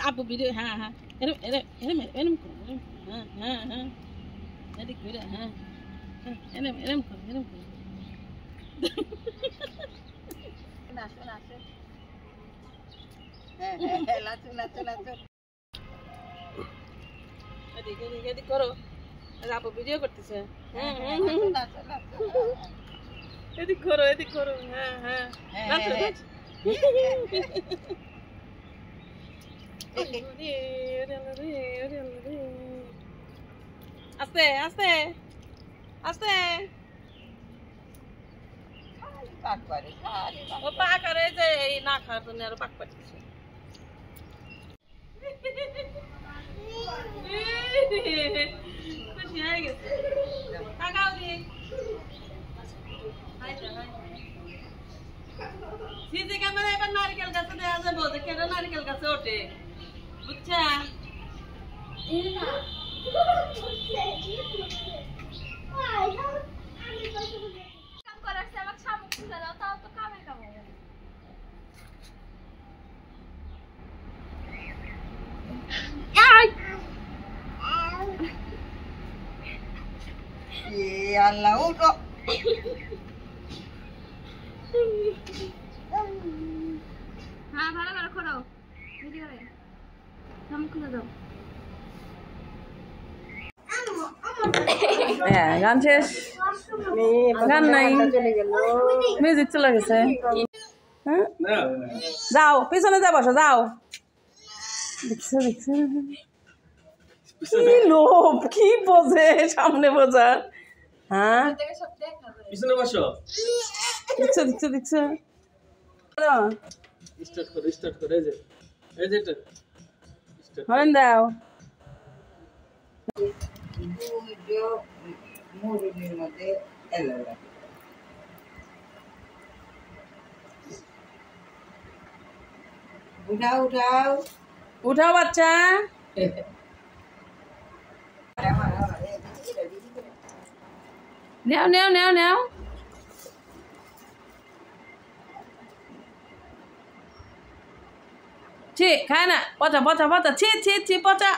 Apa video ha enem ko ha edik video ha enem ko nacho lacho edik koro apa video করতেছে edik koro ha nacho আস্তে আস্তে আস্তে পাক করে ও পাক করে যে এই না খাওয়ার জন্য আরো পাক করতেছে খুশি হয়ে গেছে কাকাও দি সিসি ক্যামেরা এবার নারকেল গাছে দেওয়া যাবো যে কেন নারকেল গাছে ওঠে বুঝছা আল্লাহ উঠো হ্যাঁ ভালো করে খোলো ভিডিও রে নাম খুলে দাও হ্যাঁ গান শেষ গান নাই মিউজিক চলে গেছে হ্যাঁ যাও পিছনে যা বসো যাও দেখছো কি লোভ কি বোঝে সামনে বোঝা হ্যাঁ পিছনে বসো দেখছো স্টার্ট করো এই যে এটা হরেন দাও মুরুলির মধ্যে এলো উঠাও বাচ্চা নেও ছি খায় না পচা ছি পচা